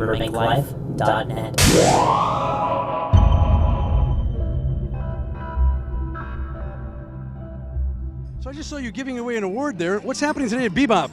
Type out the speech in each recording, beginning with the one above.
BurbankLIFE.net. So I just saw you giving away an award there. What's happening today at Be-Bop?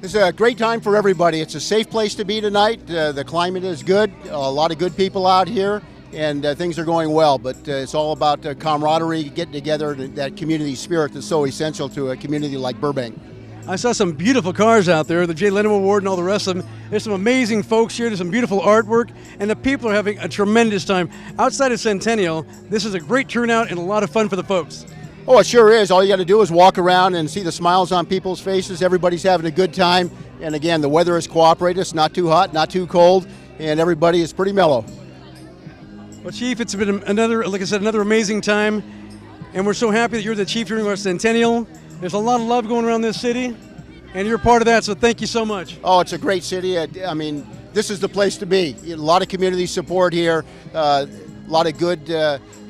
It's a great time for everybody. It's a safe place to be tonight. The climate is good, a lot of good people out here, and things are going well. But it's all about camaraderie, getting together, that community spirit that's so essential to a community like Burbank. I saw some beautiful cars out there, the Jay Leno Award and all the rest of them. There's some amazing folks here, there's some beautiful artwork, and the people are having a tremendous time. Outside of Centennial, this is a great turnout and a lot of fun for the folks. Oh, it sure is. All you got to do is walk around and see the smiles on people's faces. Everybody's having a good time. And again, the weather has cooperated. It's not too hot, not too cold, and everybody is pretty mellow. Well, Chief, it's been another, like I said, another amazing time. And we're so happy that you're the chief here in our Centennial. There's a lot of love going around this city, and you're part of that, so thank you so much. Oh, it's a great city. I mean, this is the place to be. A lot of community support here. A lot of good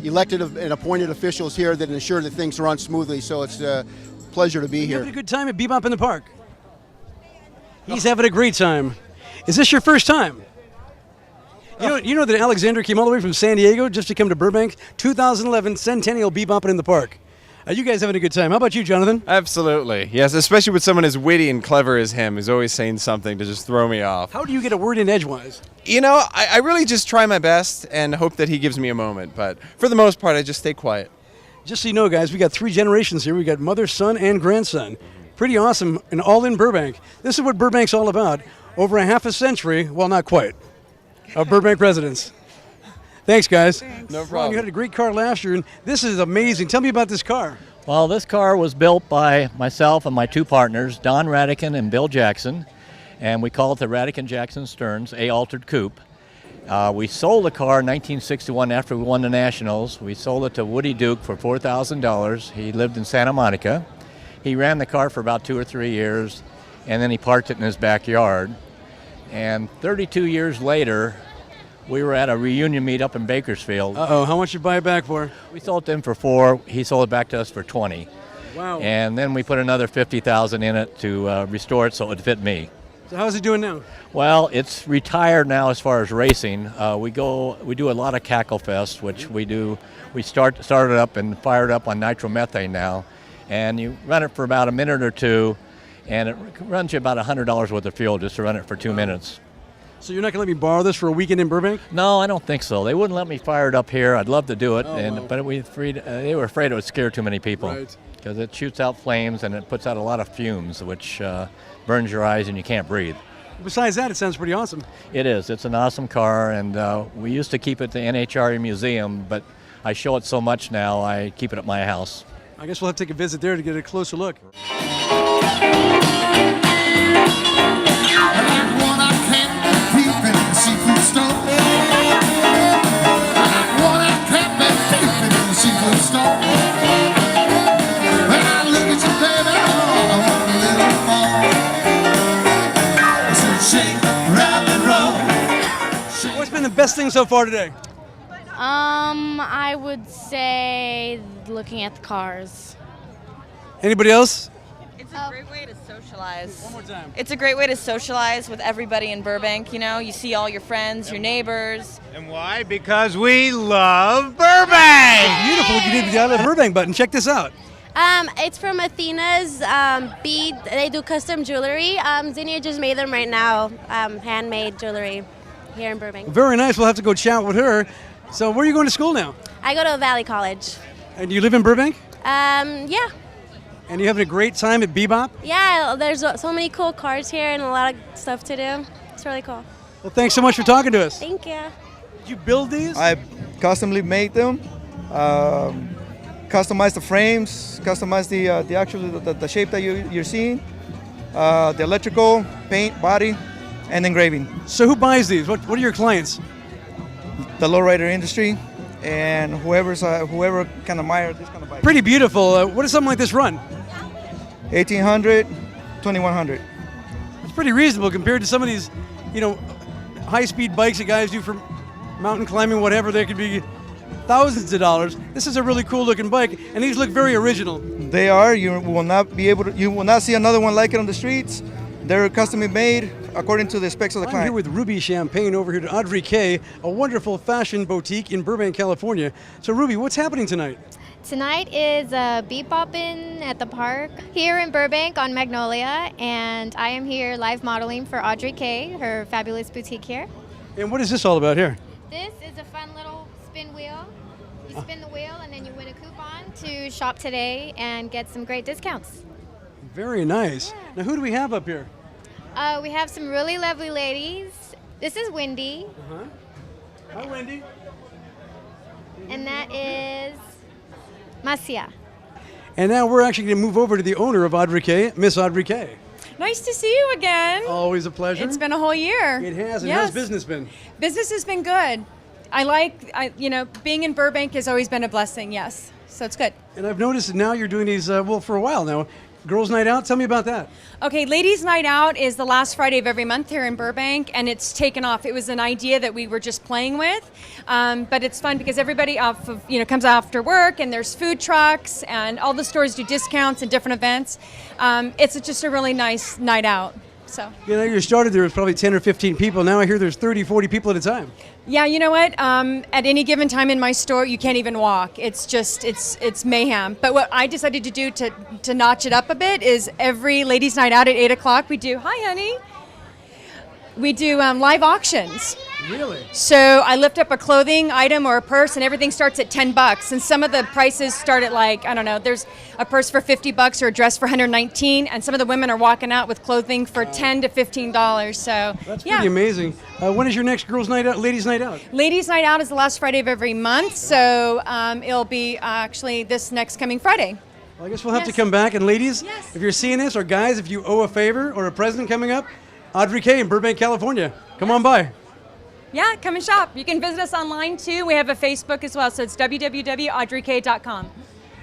elected and appointed officials here that ensure that things run smoothly, so it's a pleasure to be here. You're having a good time at Be-Bop in the Park. He's having a great time. Is this your first time? You know that Alexander came all the way from San Diego just to come to Burbank? 2011 Centennial Be-Boppin' in the Park. You guys having a good time. How about you, Jonathan? Absolutely. Yes, especially with someone as witty and clever as him, who's always saying something to just throw me off. How do you get a word in edgewise? You know, I really just try my best and hope that he gives me a moment. But for the most part, I just stay quiet. Just so you know, guys, we got 3 generations here. We got mother, son, and grandson. Pretty awesome, and all in Burbank. This is what Burbank's all about. Over a half a century, well, not quite, of Burbank residents. Thanks, guys. Thanks. No problem. You had a great car last year, and this is amazing. Tell me about this car. Well, this car was built by myself and my 2 partners, Don Radican and Bill Jackson, and we call it the Radican-Jackson Stearns A-Altered Coupe. We sold the car in 1961 after we won the Nationals. We sold it to Woody Duke for $4,000. He lived in Santa Monica. He ran the car for about 2 or 3 years, and then he parked it in his backyard. And 32 years later, we were at a reunion meet up in Bakersfield. Uh-oh, how much did you buy it back for? We sold it to him for $4. He sold it back to us for $20. Wow. And then we put another $50,000 in it to restore it so it would fit me. So how's it doing now? Well, it's retired now as far as racing. We do a lot of Cackle Fest, which we do. We started up and fired up on nitromethane now, and you run it for about a minute or 2, and it runs you about $100 worth of fuel just to run it for 2 minutes. So you're not going to let me borrow this for a weekend in Burbank? No, I don't think so. They wouldn't let me fire it up here. I'd love to do it, wow. but they were afraid it would scare too many people. Right. Because it shoots out flames and it puts out a lot of fumes, which burns your eyes and you can't breathe. Besides that, it sounds pretty awesome. It is. It's an awesome car, and we used to keep it at the NHRA Museum, but I show it so much now, I keep it at my house. I guess we'll have to take a visit there to get a closer look. What's been the best thing so far today? I would say looking at the cars. Anybody else? It's a great way to socialize. One more time. It's a great way to socialize with everybody in Burbank. You know, you see all your friends, your neighbors. And why? Because we love Burbank! Beautiful. You did the I Love Burbank button. Check this out. It's from Athena's bead. They do custom jewelry. Zinnia just made them right now, handmade jewelry here in Burbank. Very nice. We'll have to go chat with her. So where are you going to school now? I go to Valley College. And you live in Burbank? Yeah. And you having a great time at Be-Bop? Yeah, there's so many cool cars here and a lot of stuff to do. It's really cool. Well, thanks so much for talking to us. Thank you. Did you build these? I customly made them, customized the frames, customized the shape that you're seeing, the electrical, paint, body, and engraving. So who buys these? What are your clients? The lowrider industry, and whoever can admire this kind of bike. Pretty beautiful. What does something like this run? 1800, 2100. It's pretty reasonable compared to some of these, high-speed bikes that guys do for mountain climbing, whatever. They could be thousands of dollars. This is a really cool-looking bike, and these look very original. They are. You will not see another one like it on the streets. They're custom made, according to the specs of the I'm client. here with Ruby Champagne over here to Audrey K, a wonderful fashion boutique in Burbank, California. So Ruby, what's happening tonight? Tonight is Be-Boppin at the Park here in Burbank on Magnolia, and I am here live modeling for Audrey K, her fabulous boutique here. And what is this all about here? This is a fun little spin wheel. You spin the wheel and then you win a coupon to shop today and get some great discounts. Very nice. Yeah. Now who do we have up here? We have some really lovely ladies. This is Wendy, Hi, Wendy. and that is Marcia. And now we're actually going to move over to the owner of Audrey K, Miss Audrey K. Nice to see you again. Always a pleasure. It's been a whole year. It has. And Yes. how's business been? Business has been good. Being in Burbank has always been a blessing, yes. So it's good. And I've noticed that now you're doing these, for a while now. Girls' Night Out, tell me about that. Okay, Ladies' Night Out is the last Friday of every month here in Burbank, and it's taken off. It was an idea that we were just playing with, but it's fun because everybody comes after work, and there's food trucks, and all the stores do discounts and different events. It's just a really nice night out. So. You know, you started there was probably 10 or 15 people. Now I hear there's 30, 40 people at a time. Yeah, you know what? At any given time in my store, you can't even walk. It's just, it's mayhem. But what I decided to do to notch it up a bit is every Ladies' Night Out at 8 o'clock, we do, hi honey, we do live auctions. Really? So I lift up a clothing item or a purse, and everything starts at $10. And some of the prices start at there's a purse for $50 or a dress for $119, and some of the women are walking out with clothing for $10 to $15. So That's pretty amazing. When is your next Girls' Night Out, Ladies' Night Out? Ladies' Night Out is the last Friday of every month, so it'll be actually this next coming Friday. Well, I guess we'll have to come back. And ladies, if you're seeing this, or guys, if you owe a favor or a present coming up, Audrey K in Burbank, California. Come on by. Yeah, come and shop. You can visit us online too. We have a Facebook as well, so it's www.audreyk.com.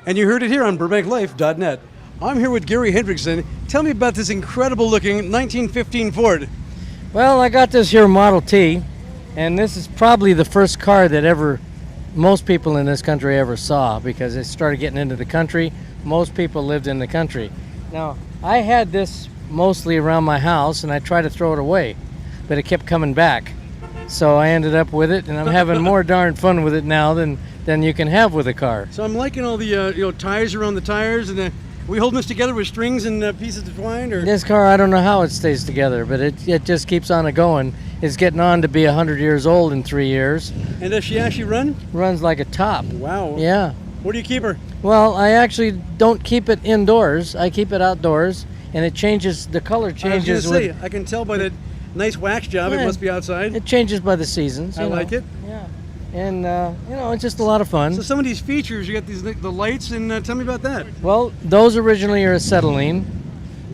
And you heard it here on BurbankLIFE.net. I'm here with Gary Hendrickson. Tell me about this incredible looking 1915 Ford. Well, I got this here Model T, and this is probably the first car that most people in this country ever saw, because it started getting into the country. Most people lived in the country. Now, I had this mostly around my house, and I tried to throw it away, but it kept coming back. So I ended up with it, and I'm having more darn fun with it now than you can have with a car. So I'm liking all the ties around the tires, and we holding this together with strings and pieces of twine, or this car, I don't know how it stays together, but it just keeps on going. It's getting on to be 100 years old in 3 years. And does she actually run? Runs like a top. Wow. Yeah. Where do you keep her? Well, I actually don't keep it indoors. I keep it outdoors, and it changes. The color changes. I can tell by that nice wax job. Yeah, it must be outside. It changes by the seasons. I like it. Yeah. And it's just a lot of fun. So some of these features, you got the lights, and tell me about that. Well, those originally are acetylene,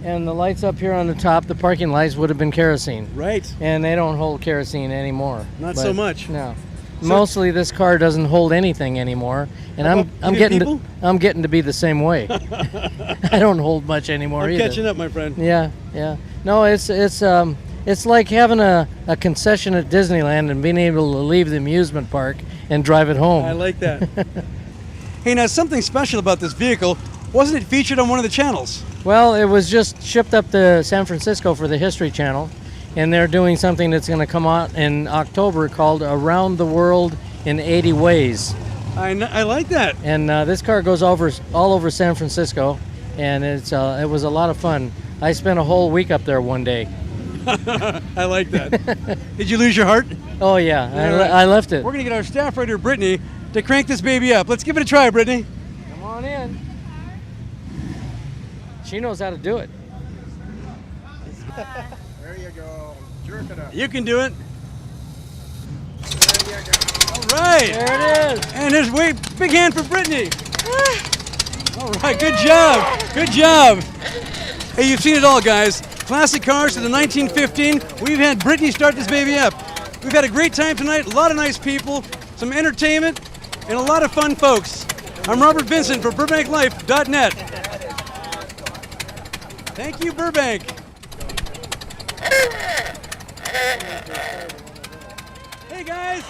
and the lights up here on the top, the parking lights, would have been kerosene. Right. And they don't hold kerosene anymore. Not so much. No. So Mostly this car doesn't hold anything anymore, and I'm getting to be the same way. I don't hold much anymore I'm either. catching up, my friend. Yeah. No, it's like having a concession at Disneyland and being able to leave the amusement park and drive it home. I like that. Hey, now something special about this vehicle. Wasn't it featured on one of the channels? Well, it was just shipped up to San Francisco for the History Channel, and they're doing something that's going to come out in October called Around the World in 80 Ways. I like that. And this car goes all over San Francisco, and it was a lot of fun. I spent a whole week up there one day. I like that. Did you lose your heart? Oh, yeah. I left it. We're going to get our staff writer, Brittany, to crank this baby up. Let's give it a try, Brittany. Come on in. She knows how to do it. There you go. Jerk it up. You can do it. There you go. All right. There it is. And there's big hand for Brittany. All right. Good job. Good job. Hey, you've seen it all, guys. Classic cars to the 1915. We've had Brittany start this baby up. We've had a great time tonight. A lot of nice people, some entertainment, and a lot of fun folks. I'm Robert Vincent for BurbankLIFE.net. Thank you, Burbank. Hey, guys.